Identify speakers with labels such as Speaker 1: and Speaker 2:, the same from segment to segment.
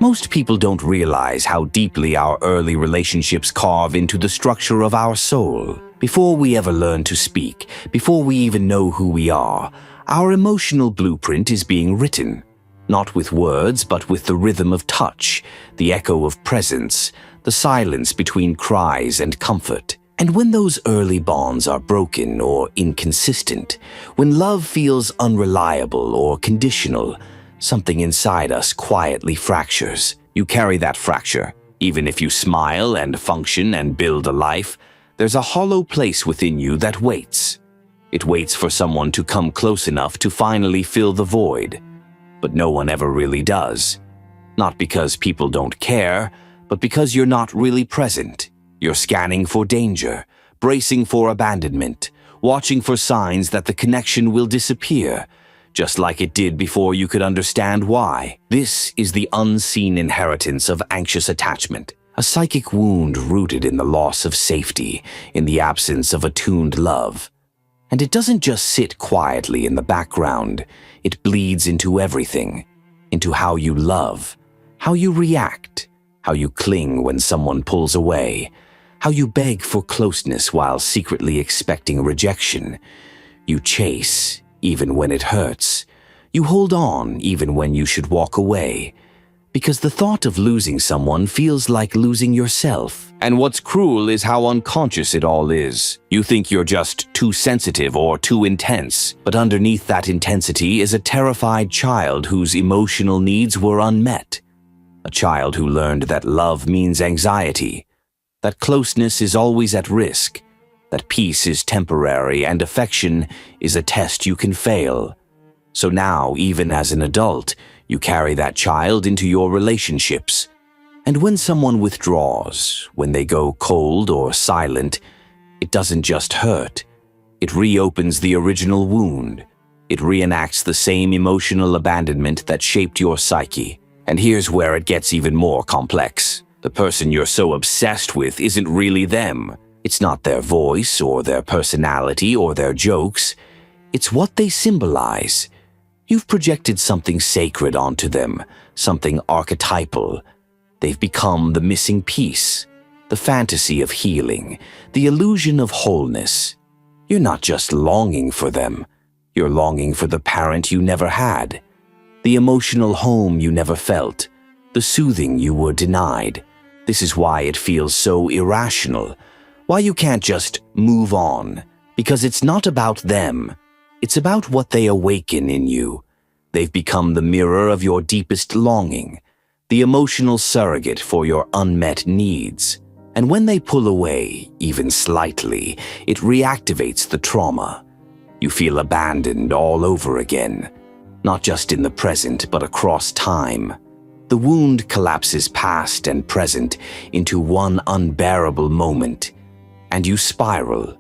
Speaker 1: Most people don't realize how deeply our early relationships carve into the structure of our soul. Before we ever learn to speak, before we even know who we are, our emotional blueprint is being written. Not with words, but with the rhythm of touch, the echo of presence, the silence between cries and comfort. And when those early bonds are broken or inconsistent, when love feels unreliable or conditional, something inside us quietly fractures. You carry that fracture. Even if you smile and function and build a life, there's a hollow place within you that waits. It waits for someone to come close enough to finally fill the void. But no one ever really does. Not because people don't care, but because you're not really present. You're scanning for danger, bracing for abandonment, watching for signs that the connection will disappear, just like it did before you could understand why. This is the unseen inheritance of anxious attachment, a psychic wound rooted in the loss of safety, in the absence of attuned love. And it doesn't just sit quietly in the background, it bleeds into everything, into how you love, how you react, how you cling when someone pulls away, how you beg for closeness while secretly expecting rejection. You chase, even when it hurts. You hold on, even when you should walk away. Because the thought of losing someone feels like losing yourself. And what's cruel is how unconscious it all is. You think you're just too sensitive or too intense, but underneath that intensity is a terrified child whose emotional needs were unmet. A child who learned that love means anxiety, that closeness is always at risk, that peace is temporary and affection is a test you can fail. So now, even as an adult, you carry that child into your relationships. And when someone withdraws, when they go cold or silent, it doesn't just hurt. It reopens the original wound. It reenacts the same emotional abandonment that shaped your psyche. And here's where it gets even more complex. The person you're so obsessed with isn't really them. It's not their voice or their personality or their jokes. It's what they symbolize. You've projected something sacred onto them, something archetypal. They've become the missing piece, the fantasy of healing, the illusion of wholeness. You're not just longing for them. You're longing for the parent you never had, the emotional home you never felt, the soothing you were denied. This is why it feels so irrational, why you can't just move on, because it's not about them. It's about what they awaken in you. They've become the mirror of your deepest longing, the emotional surrogate for your unmet needs. And when they pull away, even slightly, it reactivates the trauma. You feel abandoned all over again, not just in the present, but across time. The wound collapses past and present into one unbearable moment, and you spiral.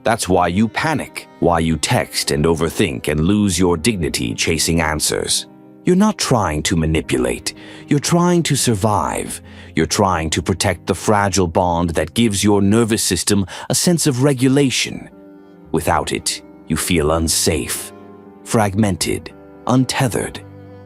Speaker 1: That's why you panic, why you text and overthink and lose your dignity chasing answers. You're not trying to manipulate. You're trying to survive. You're trying to protect the fragile bond that gives your nervous system a sense of regulation. Without it, you feel unsafe, fragmented, untethered,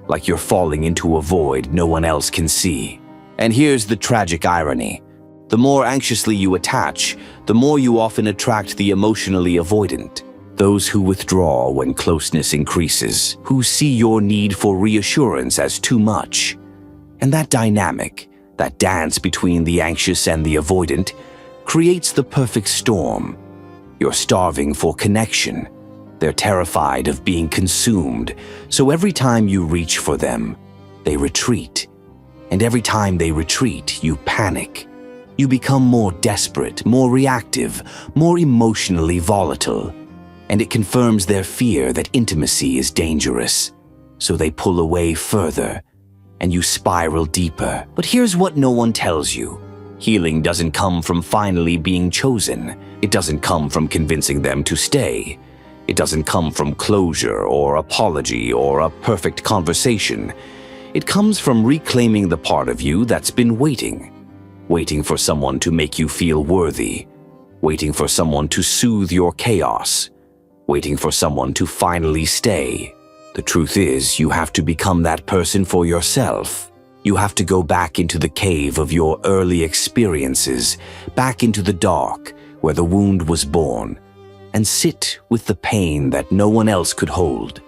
Speaker 1: like you're falling into a void no one else can see. And here's the tragic irony. The more anxiously you attach, the more you often attract the emotionally avoidant. Those who withdraw when closeness increases, who see your need for reassurance as too much. And that dynamic, that dance between the anxious and the avoidant, creates the perfect storm. You're starving for connection. They're terrified of being consumed, so every time you reach for them, they retreat. And every time they retreat, you panic. You become more desperate, more reactive, more emotionally volatile. And it confirms their fear that intimacy is dangerous. So they pull away further, and you spiral deeper. But here's what no one tells you. Healing doesn't come from finally being chosen. It doesn't come from convincing them to stay. It doesn't come from closure or apology or a perfect conversation. It comes from reclaiming the part of you that's been waiting for someone to make you feel worthy, waiting for someone to soothe your chaos, waiting for someone to finally stay. The truth is, you have to become that person for yourself. You have to go back into the cave of your early experiences, back into the dark where the wound was born, and sit with the pain that no one else could hold.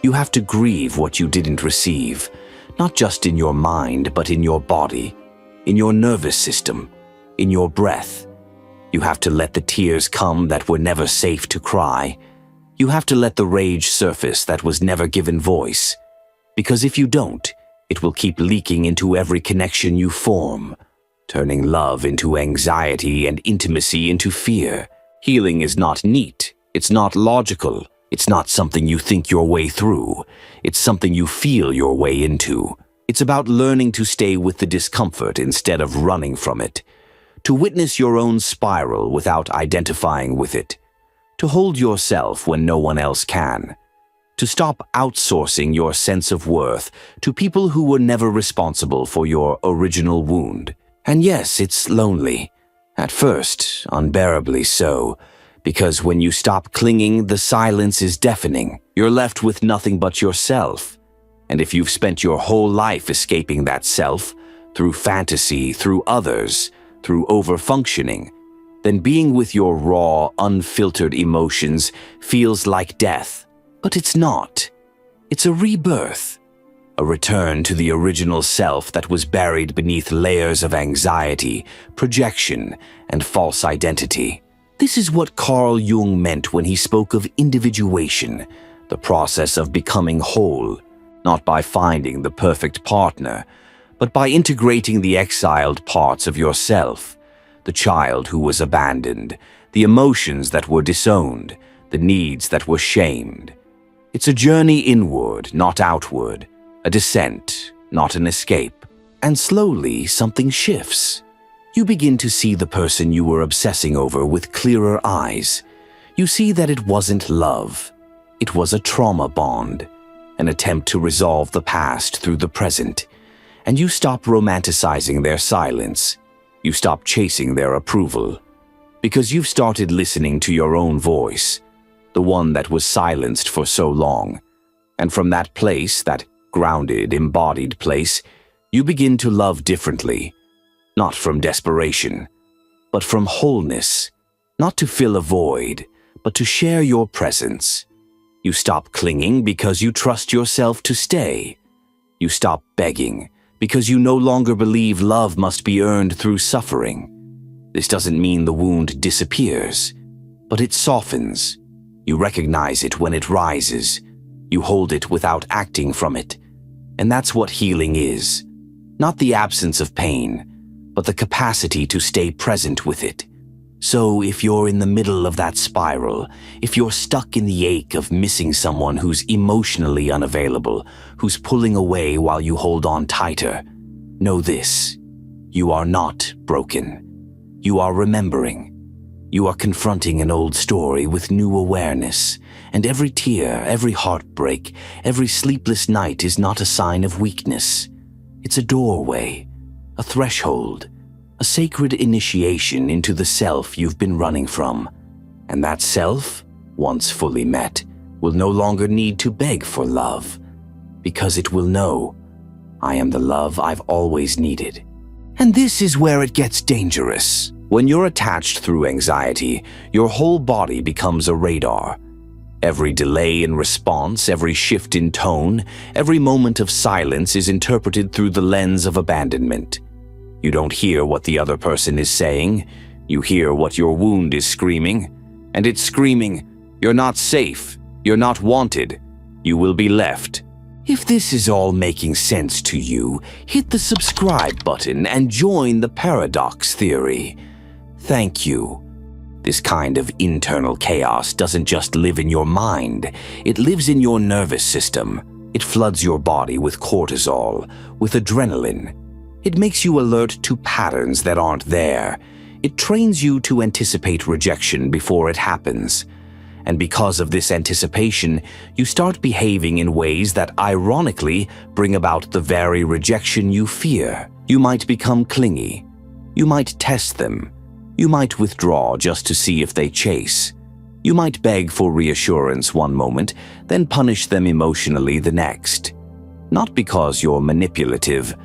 Speaker 1: You have to grieve what you didn't receive, not just in your mind, but in your body, in your nervous system, in your breath. You have to let the tears come that were never safe to cry. You have to let the rage surface that was never given voice. Because if you don't, it will keep leaking into every connection you form, turning love into anxiety and intimacy into fear. Healing is not neat. It's not logical. It's not something you think your way through. It's something you feel your way into. It's about learning to stay with the discomfort instead of running from it, to witness your own spiral without identifying with it, to hold yourself when no one else can, to stop outsourcing your sense of worth to people who were never responsible for your original wound. And yes, it's lonely. At first, unbearably so, because when you stop clinging, the silence is deafening. You're left with nothing but yourself. And if you've spent your whole life escaping that self, through fantasy, through others, through overfunctioning, then being with your raw, unfiltered emotions feels like death. But it's not. It's a rebirth. A return to the original self that was buried beneath layers of anxiety, projection, and false identity. This is what Carl Jung meant when he spoke of individuation, the process of becoming whole, not by finding the perfect partner, but by integrating the exiled parts of yourself, the child who was abandoned, the emotions that were disowned, the needs that were shamed. It's a journey inward, not outward, a descent, not an escape. And slowly, something shifts. You begin to see the person you were obsessing over with clearer eyes. You see that it wasn't love. It was a trauma bond, an attempt to resolve the past through the present. And you stop romanticizing their silence. You stop chasing their approval. Because you've started listening to your own voice, the one that was silenced for so long. And from that place, that grounded, embodied place, you begin to love differently. Not from desperation, but from wholeness. Not to fill a void, but to share your presence. You stop clinging because you trust yourself to stay. You stop begging because you no longer believe love must be earned through suffering. This doesn't mean the wound disappears, but it softens. You recognize it when it rises. You hold it without acting from it. And that's what healing is. Not the absence of pain, but the capacity to stay present with it. So if you're in the middle of that spiral, if you're stuck in the ache of missing someone who's emotionally unavailable, who's pulling away while you hold on tighter, know this: you are not broken. You are remembering. You are confronting an old story with new awareness, and every tear, every heartbreak, every sleepless night is not a sign of weakness. It's a doorway, a threshold, a sacred initiation into the self you've been running from. And that self, once fully met, will no longer need to beg for love, because it will know, I am the love I've always needed. And this is where it gets dangerous. When you're attached through anxiety, your whole body becomes a radar. Every delay in response, every shift in tone, every moment of silence is interpreted through the lens of abandonment. You don't hear what the other person is saying. You hear what your wound is screaming. And it's screaming, you're not safe, you're not wanted, you will be left. If this is all making sense to you, hit the subscribe button and join the paradox theory. Thank you. This kind of internal chaos doesn't just live in your mind, it lives in your nervous system. It floods your body with cortisol, with adrenaline. It makes you alert to patterns that aren't there. It trains you to anticipate rejection before it happens. And because of this anticipation, you start behaving in ways that ironically bring about the very rejection you fear. You might become clingy. You might test them. You might withdraw just to see if they chase. You might beg for reassurance one moment, then punish them emotionally the next. Not because you're manipulative,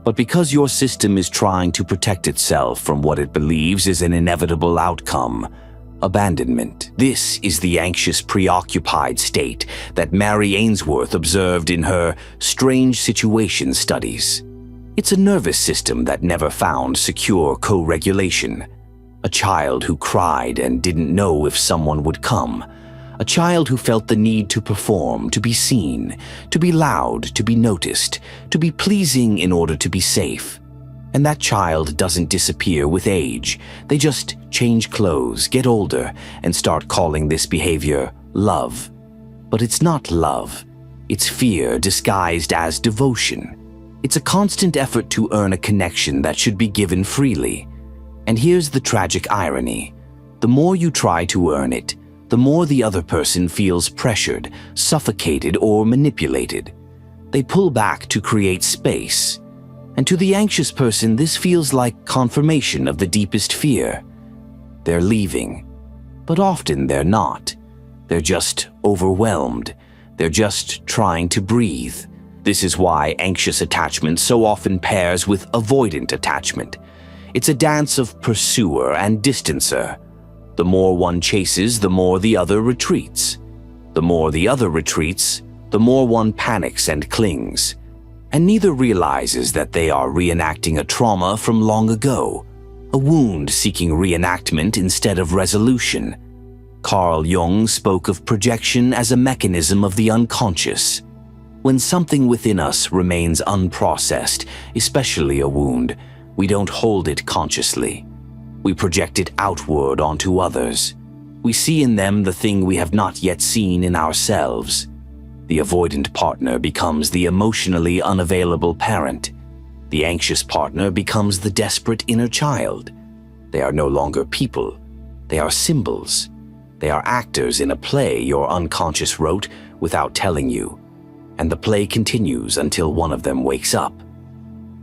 Speaker 1: But because your system is trying to protect itself from what it believes is an inevitable outcome, abandonment. This is the anxious, preoccupied state that Mary Ainsworth observed in her strange situations studies. It's a nervous system that never found secure co-regulation. A child who cried and didn't know if someone would come. A child who felt the need to perform, to be seen, to be loud, to be noticed, to be pleasing in order to be safe. And that child doesn't disappear with age. They just change clothes, get older, and start calling this behavior love. But it's not love. It's fear disguised as devotion. It's a constant effort to earn a connection that should be given freely. And here's the tragic irony. The more you try to earn it, the more the other person feels pressured, suffocated, or manipulated. They pull back to create space. And to the anxious person, this feels like confirmation of the deepest fear. They're leaving. But often they're not. They're just overwhelmed. They're just trying to breathe. This is why anxious attachment so often pairs with avoidant attachment. It's a dance of pursuer and distancer. The more one chases, the more the other retreats. The more the other retreats, the more one panics and clings. And neither realizes that they are reenacting a trauma from long ago, a wound seeking reenactment instead of resolution. Carl Jung spoke of projection as a mechanism of the unconscious. When something within us remains unprocessed, especially a wound, we don't hold it consciously. We project it outward onto others. We see in them the thing we have not yet seen in ourselves. The avoidant partner becomes the emotionally unavailable parent. The anxious partner becomes the desperate inner child. They are no longer people. They are symbols. They are actors in a play your unconscious wrote without telling you. And the play continues until one of them wakes up.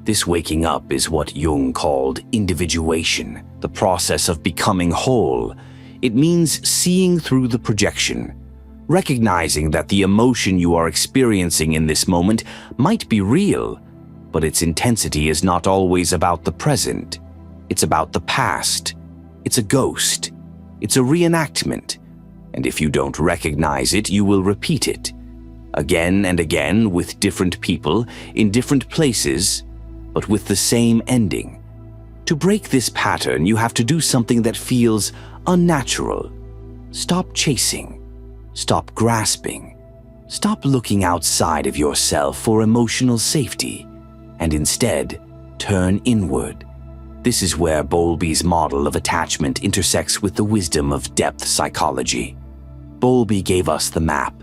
Speaker 1: This waking up is what Jung called individuation, the process of becoming whole. It means seeing through the projection, recognizing that the emotion you are experiencing in this moment might be real, but its intensity is not always about the present. It's about the past. It's a ghost. It's a reenactment. And if you don't recognize it, you will repeat it. Again and again with different people, in different places, but with the same ending. To break this pattern, you have to do something that feels unnatural. Stop chasing. Stop grasping. Stop looking outside of yourself for emotional safety, and instead, turn inward. This is where Bowlby's model of attachment intersects with the wisdom of depth psychology. Bowlby gave us the map.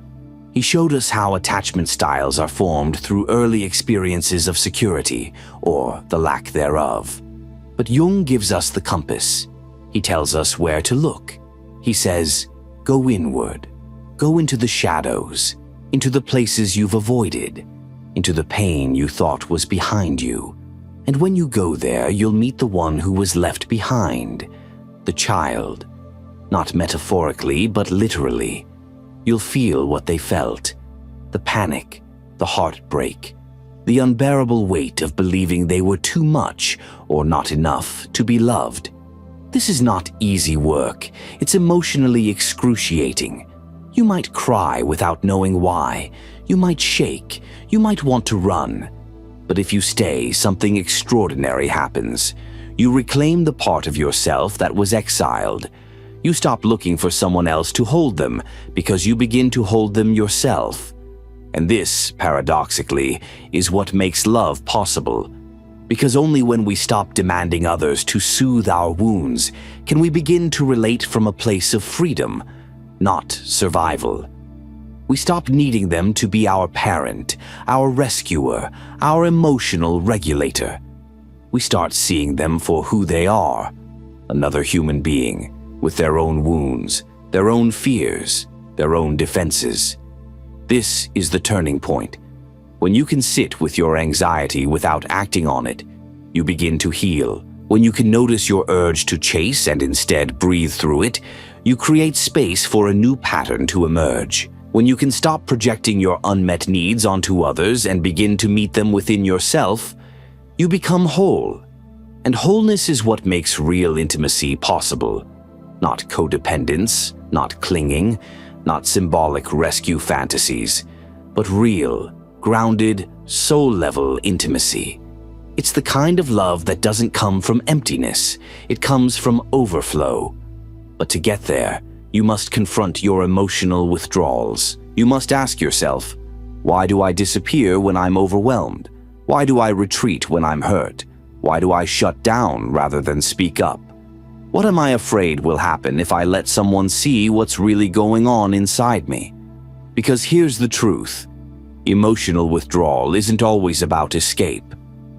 Speaker 1: He showed us how attachment styles are formed through early experiences of security, or the lack thereof. But Jung gives us the compass. He tells us where to look. He says, go inward. Go into the shadows, into the places you've avoided, into the pain you thought was behind you. And when you go there, you'll meet the one who was left behind, the child. Not metaphorically, but literally. You'll feel what they felt, the panic, the heartbreak, the unbearable weight of believing they were too much or not enough to be loved. This is not easy work. It's emotionally excruciating. You might cry without knowing why. You might shake. You might want to run. But if you stay, something extraordinary happens. You reclaim the part of yourself that was exiled. You stop looking for someone else to hold them because you begin to hold them yourself. And this, paradoxically, is what makes love possible. Because only when we stop demanding others to soothe our wounds can we begin to relate from a place of freedom, not survival. We stop needing them to be our parent, our rescuer, our emotional regulator. We start seeing them for who they are, another human being, with their own wounds, their own fears, their own defenses. This is the turning point. When you can sit with your anxiety without acting on it, you begin to heal. When you can notice your urge to chase and instead breathe through it, you create space for a new pattern to emerge. When you can stop projecting your unmet needs onto others and begin to meet them within yourself, You become whole. And wholeness is what makes real intimacy possible. Not codependence, not clinging, not symbolic rescue fantasies, but real, grounded, soul-level intimacy. It's the kind of love that doesn't come from emptiness. It comes from overflow. But to get there, you must confront your emotional withdrawals. You must ask yourself, why do I disappear when I'm overwhelmed? Why do I retreat when I'm hurt? Why do I shut down rather than speak up? What am I afraid will happen if I let someone see what's really going on inside me? Because here's the truth. Emotional withdrawal isn't always about escape.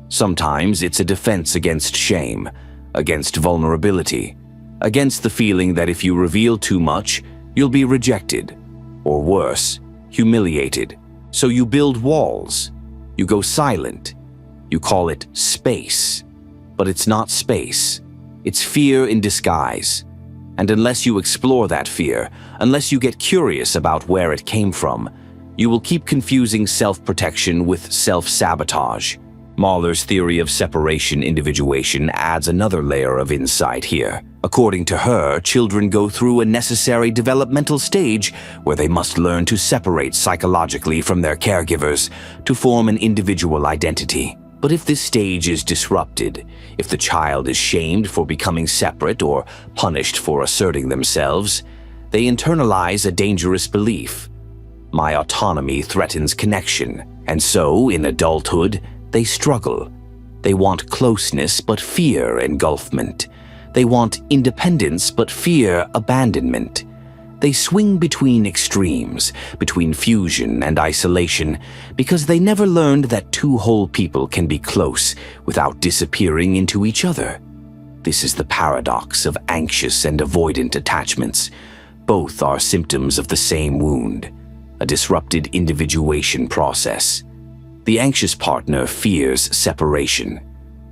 Speaker 1: Sometimes it's a defense against shame, against vulnerability, against the feeling that if you reveal too much, you'll be rejected, or worse, humiliated. So you build walls. You go silent. You call it space. But it's not space. It's fear in disguise. And unless you explore that fear, unless you get curious about where it came from, you will keep confusing self-protection with self-sabotage. Mahler's theory of separation individuation adds another layer of insight here. According to her, children go through a necessary developmental stage where they must learn to separate psychologically from their caregivers to form an individual identity. But if this stage is disrupted, if the child is shamed for becoming separate or punished for asserting themselves, they internalize a dangerous belief. My autonomy threatens connection, and so, in adulthood, they struggle. They want closeness but fear engulfment. They want independence but fear abandonment. They swing between extremes, between fusion and isolation, because they never learned that two whole people can be close without disappearing into each other. This is the paradox of anxious and avoidant attachments. Both are symptoms of the same wound, a disrupted individuation process. The anxious partner fears separation.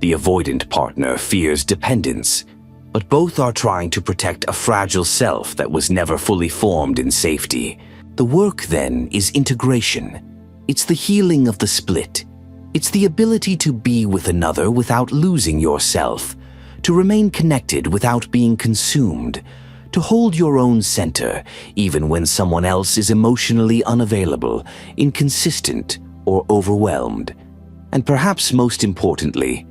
Speaker 1: The avoidant partner fears dependence. But both are trying to protect a fragile self that was never fully formed in safety. The work, then, is integration. It's the healing of the split. It's the ability to be with another without losing yourself, to remain connected without being consumed, to hold your own center even when someone else is emotionally unavailable, inconsistent, or overwhelmed. And perhaps most importantly,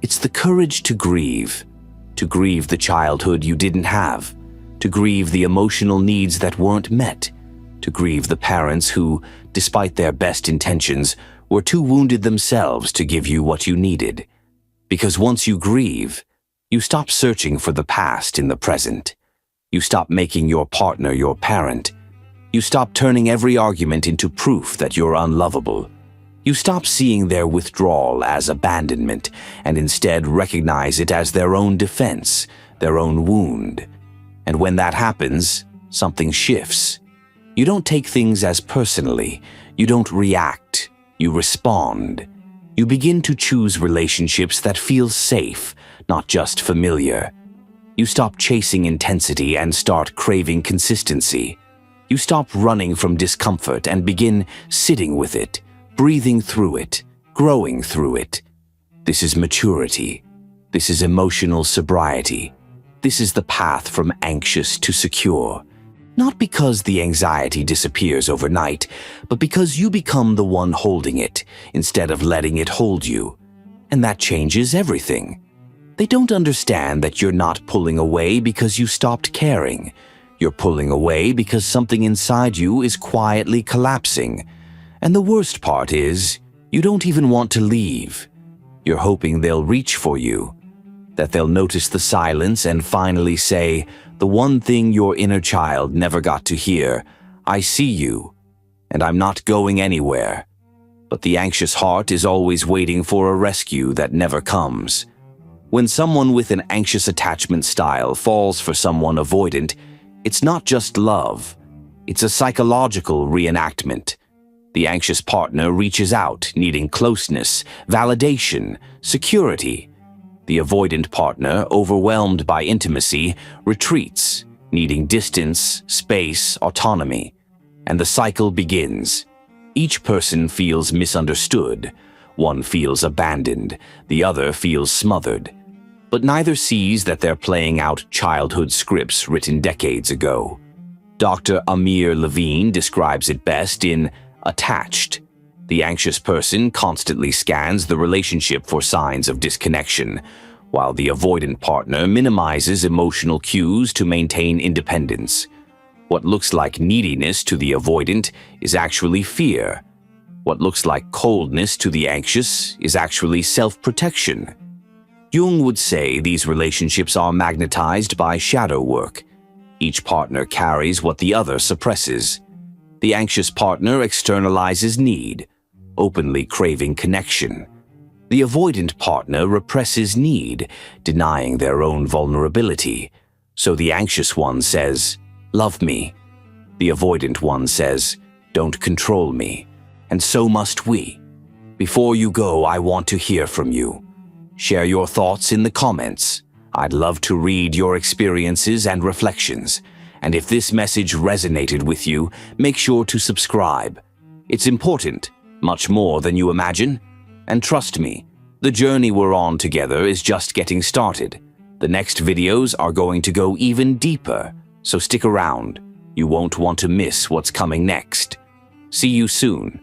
Speaker 1: it's the courage to grieve the childhood you didn't have, to grieve the emotional needs that weren't met, to grieve the parents who, despite their best intentions, were too wounded themselves to give you what you needed. Because once you grieve, you stop searching for the past in the present. You stop making your partner your parent. You stop turning every argument into proof that you're unlovable. You stop seeing their withdrawal as abandonment and instead recognize it as their own defense, their own wound. And when that happens, something shifts. You don't take things as personally. You don't react. You respond. You begin to choose relationships that feel safe, not just familiar. You stop chasing intensity and start craving consistency. You stop running from discomfort and begin sitting with it, breathing through it, growing through it. This is maturity. This is emotional sobriety. This is the path from anxious to secure. Not because the anxiety disappears overnight, but because you become the one holding it instead of letting it hold you. And that changes everything. They don't understand that you're not pulling away because you stopped caring. You're pulling away because something inside you is quietly collapsing. And the worst part is, you don't even want to leave. You're hoping they'll reach for you, that they'll notice the silence and finally say, the one thing your inner child never got to hear, I see you, and I'm not going anywhere. But the anxious heart is always waiting for a rescue that never comes. When someone with an anxious attachment style falls for someone avoidant, it's not just love. It's a psychological reenactment. The anxious partner reaches out, needing closeness, validation, security. The avoidant partner, overwhelmed by intimacy, retreats, needing distance, space, autonomy. And the cycle begins. Each person feels misunderstood, One feels abandoned, the other feels smothered. But neither sees that they're playing out childhood scripts written decades ago. Dr. Amir Levine describes it best in Attached. The anxious person constantly scans the relationship for signs of disconnection, while the avoidant partner minimizes emotional cues to maintain independence. What looks like neediness to the avoidant is actually fear. What looks like coldness to the anxious is actually self-protection. Jung would say these relationships are magnetized by shadow work. Each partner carries what the other suppresses. The anxious partner externalizes need, openly craving connection. The avoidant partner represses need, denying their own vulnerability. So the anxious one says, "Love me." The avoidant one says, "Don't control me." And so must we. Before you go, I want to hear from you. Share your thoughts in the comments. I'd love to read your experiences and reflections. And if this message resonated with you, make sure to subscribe. It's important, much more than you imagine. And trust me, the journey we're on together is just getting started. The next videos are going to go even deeper, so stick around. You won't want to miss what's coming next. See you soon.